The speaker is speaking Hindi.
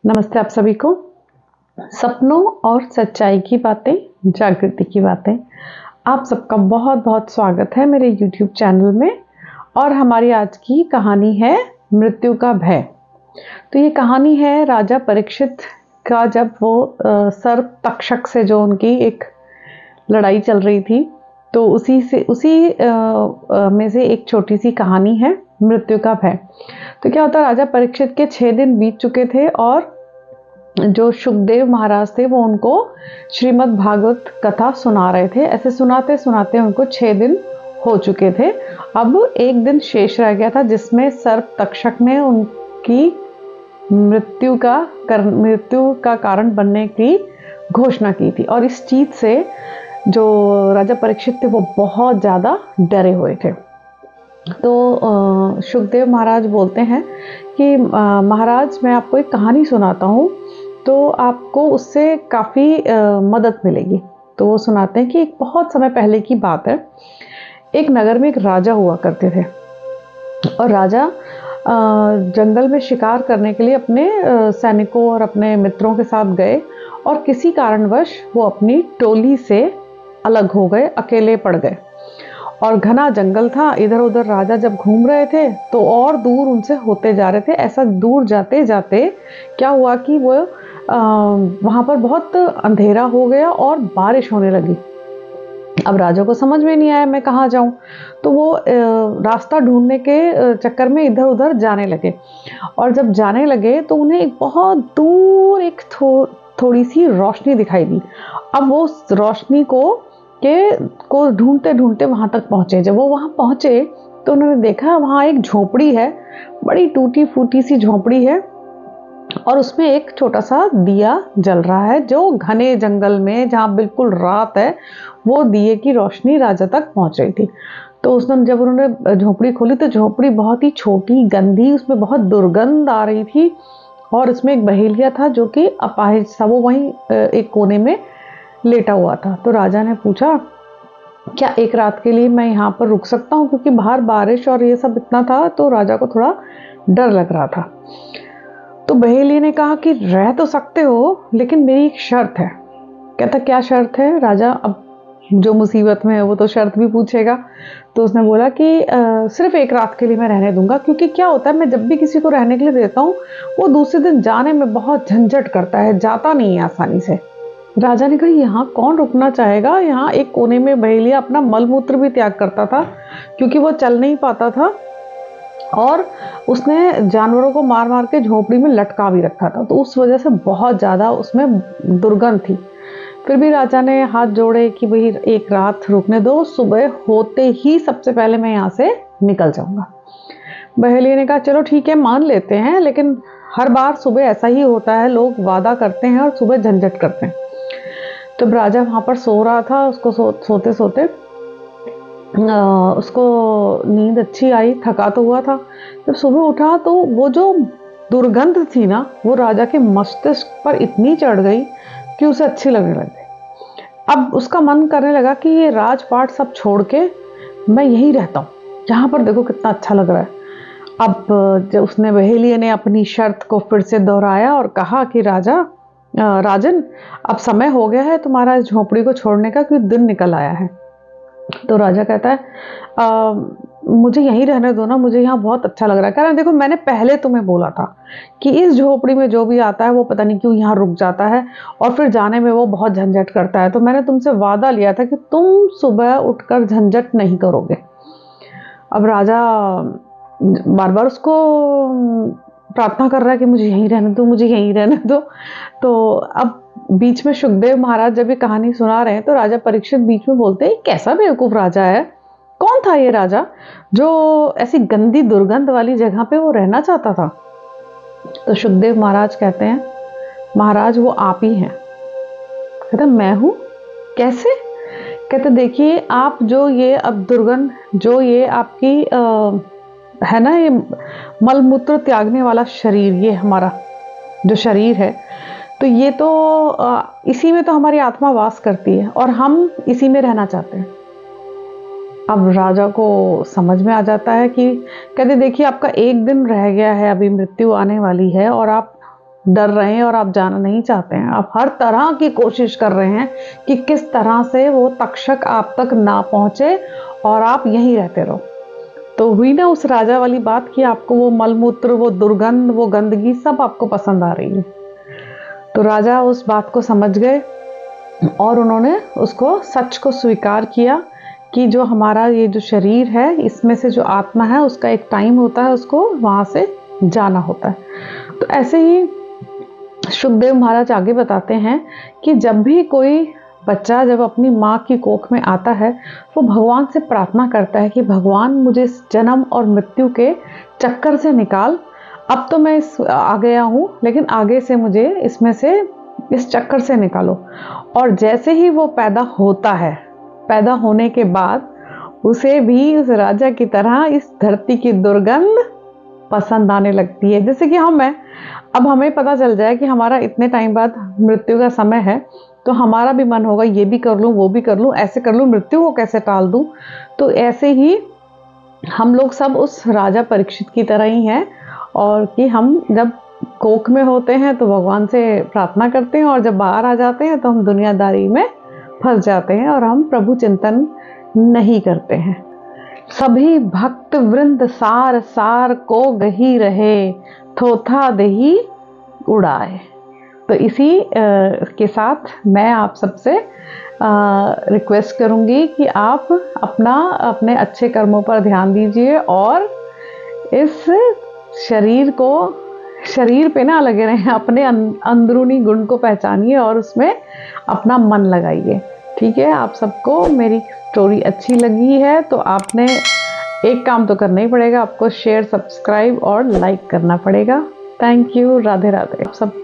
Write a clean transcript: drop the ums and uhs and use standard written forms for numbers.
नमस्ते आप सभी को। सपनों और सच्चाई की बातें, जागृति की बातें, आप सबका बहुत बहुत स्वागत है मेरे YouTube चैनल में। और हमारी आज की कहानी है मृत्यु का भय। तो ये कहानी है राजा परीक्षित का, जब वो सर्प तक्षक से जो उनकी एक लड़ाई चल रही थी, तो उसी में से एक छोटी सी कहानी है मृत्यु का भय। तो क्या होता, राजा परीक्षित के 6 दिन बीत चुके थे और जो शुकदेव महाराज थे वो उनको श्रीमद् भागवत कथा सुना रहे थे। ऐसे सुनाते सुनाते उनको 6 दिन हो चुके थे। अब एक दिन शेष रह गया था जिसमें सर्प तक्षक ने उनकी मृत्यु का कारण बनने की घोषणा की थी। और इस चीज से जो राजा परीक्षित थे वो बहुत ज़्यादा डरे हुए थे। तो शुकदेव महाराज बोलते हैं कि महाराज, मैं आपको एक कहानी सुनाता हूँ, तो आपको उससे काफ़ी मदद मिलेगी। तो वो सुनाते हैं कि एक बहुत समय पहले की बात है। एक नगर में एक राजा हुआ करते थे और राजा जंगल में शिकार करने के लिए अपने सैनिकों और अपने मित्रों के साथ गए और किसी कारणवश वो अपनी टोली से अलग हो गए, अकेले पड़ गए। और घना जंगल था, इधर उधर राजा जब घूम रहे थे तो और दूर उनसे होते जा रहे थे। ऐसा दूर जाते जाते क्या हुआ कि वो वहाँ पर बहुत अंधेरा हो गया और बारिश होने लगी। अब राजा को समझ में नहीं आया मैं कहाँ जाऊँ, तो वो रास्ता ढूंढने के चक्कर में इधर उधर जाने लगे। और जब जाने लगे तो उन्हें एक बहुत दूर एक थोड़ी सी रोशनी दिखाई दी। अब वो उस रोशनी को ढूंढते ढूंढते वहां तक पहुंचे। जब वो वहां पहुंचे तो उन्होंने देखा वहां एक झोपड़ी है, बड़ी टूटी फूटी सी झोपड़ी है और उसमें एक छोटा सा दिया जल रहा है, जो घने जंगल में जहाँ बिल्कुल रात है वो दिए की रोशनी राजा तक पहुंच रही थी। तो जब उन्होंने झोपड़ी खोली तो झोपड़ी बहुत ही छोटी, गंदी, उसमें बहुत दुर्गंध आ रही थी और उसमें एक बहेलिया था जो कि अपाहिज था। वो वहीं एक कोने में लेटा हुआ था। तो राजा ने पूछा, क्या एक रात के लिए मैं यहाँ पर रुक सकता हूँ, क्योंकि बाहर बारिश और ये सब इतना था तो राजा को थोड़ा डर लग रहा था। तो बहेलिया ने कहा कि रह तो सकते हो, लेकिन मेरी एक शर्त है। कहता, क्या शर्त है राजा? अब जो मुसीबत में है वो तो शर्त भी पूछेगा। तो उसने बोला कि सिर्फ एक रात के लिए मैं रहने दूंगा, क्योंकि क्या होता है, मैं जब भी किसी को रहने के लिए देता हूँ वो दूसरे दिन जाने में बहुत झंझट करता है, जाता नहीं है आसानी से। राजा ने कहा, यहाँ कौन रुकना चाहेगा? यहाँ एक कोने में बहेलिया अपना मलमूत्र भी त्याग करता था, क्योंकि वो चल नहीं पाता था और उसने जानवरों को मार मार के झोपड़ी में लटका भी रखा था। तो उस वजह से बहुत ज़्यादा उसमें दुर्गंध थी। फिर भी राजा ने हाथ जोड़े कि भाई एक रात रुकने दो, सुबह होते ही सबसे पहले मैं यहाँ से निकल जाऊंगा। बहेलिया ने कहा, चलो ठीक है, मान लेते हैं, लेकिन हर बार सुबह ऐसा ही होता है, लोग वादा करते हैं और सुबह झंझट करते हैं। जब राजा वहाँ पर सो रहा था, उसको सोते सोते उसको नींद अच्छी आई, थका तो हुआ था। जब सुबह उठा तो वो जो दुर्गंध थी ना, वो राजा के मस्तिष्क पर इतनी चढ़ गई कि उसे अच्छी लगने लग गई। अब उसका मन करने लगा कि ये राजपाट सब छोड़ के मैं यहीं रहता हूँ, यहाँ पर देखो कितना अच्छा लग रहा है। अब जब उसने बहेलिया ने अपनी शर्त को फिर से दोहराया और कहा कि राजन, अब समय हो गया है तुम्हारा इस झोपड़ी को छोड़ने का, क्योंकि दिन निकल आया है। तो राजा कहता है, मुझे यहीं रहने दो ना, मुझे यहाँ बहुत अच्छा लग रहा है। कह रहा है, देखो मैंने पहले तुम्हें बोला था कि इस झोपड़ी में जो भी आता है वो पता नहीं क्यों यहाँ रुक जाता है और फिर जाने में वो बहुत झंझट करता है। तो मैंने तुमसे वादा लिया था कि तुम सुबह उठकर झंझट नहीं करोगे। अब राजा बार बार उसको प्रार्थना कर रहा है कि मुझे यहीं रहने दो, मुझे यहीं रहने दो। तो अब बीच में शुकदेव महाराज जब ये कहानी सुना रहे हैं तो राजा परीक्षित बीच में बोलते हैं, कैसा बेवकूफ राजा है, कौन था ये राजा जो ऐसी गंदी दुर्गंध वाली जगह पे वो रहना चाहता था? तो शुकदेव महाराज कहते हैं, महाराज वो आप ही हैं। कहते, मैं हूँ? कैसे? कहते, देखिए आप जो ये अब दुर्गंध, जो ये आपकी है ना, ये मलमूत्र त्यागने वाला शरीर, ये हमारा जो शरीर है, तो ये तो इसी में तो हमारी आत्मा वास करती है और हम इसी में रहना चाहते हैं। अब राजा को समझ में आ जाता है कि कहते, देखिए आपका एक दिन रह गया है, अभी मृत्यु आने वाली है और आप डर रहे हैं और आप जाना नहीं चाहते हैं। आप हर तरह की कोशिश कर रहे हैं कि किस तरह से वो तक्षक आप तक ना पहुंचे और आप यहीं रहते रहो। तो हुई ना उस राजा वाली बात कि आपको वो मलमूत्र, वो दुर्गंध, वो गंदगी सब आपको पसंद आ रही है। तो राजा उस बात को समझ गए और उन्होंने उसको सच को स्वीकार किया कि जो हमारा ये जो शरीर है, इसमें से जो आत्मा है उसका एक टाइम होता है, उसको वहाँ से जाना होता है। तो ऐसे ही शुकदेव महाराज आगे बताते हैं कि जब भी कोई बच्चा जब अपनी माँ की कोख में आता है, वो भगवान से प्रार्थना करता है कि भगवान मुझे इस जन्म और मृत्यु के चक्कर से निकाल। अब तो मैं आ गया हूँ, लेकिन आगे से मुझे इसमें से, इस चक्कर से निकालो। और जैसे ही वो पैदा होता है, पैदा होने के बाद उसे भी उस राजा की तरह इस धरती की दुर्गंध पसंद आने लगती है। जैसे कि अब हमें पता चल जाए कि हमारा इतने टाइम बाद मृत्यु का समय है, तो हमारा भी मन होगा ये भी कर लूँ, वो भी कर लूँ, ऐसे कर लूँ, मृत्यु को कैसे टाल दूँ। तो ऐसे ही हम लोग सब उस राजा परीक्षित की तरह ही हैं, और कि हम जब कोख में होते हैं तो भगवान से प्रार्थना करते हैं, और जब बाहर आ जाते हैं तो हम दुनियादारी में फंस जाते हैं और हम प्रभु चिंतन नहीं करते हैं। सभी भक्त वृंद सार सार को गही रहे, थोथा दही उड़ाए। तो इसी के साथ मैं आप सबसे रिक्वेस्ट करूंगी कि आप अपने अच्छे कर्मों पर ध्यान दीजिए और इस शरीर पे ना लगे रहें, अपने अंदरूनी गुण को पहचानिए और उसमें अपना मन लगाइए। ठीक है, आप सबको मेरी स्टोरी अच्छी लगी है तो आपने एक काम तो करना ही पड़ेगा, आपको शेयर, सब्सक्राइब और लाइक करना पड़ेगा। Thank you. राधे राधे आप सब।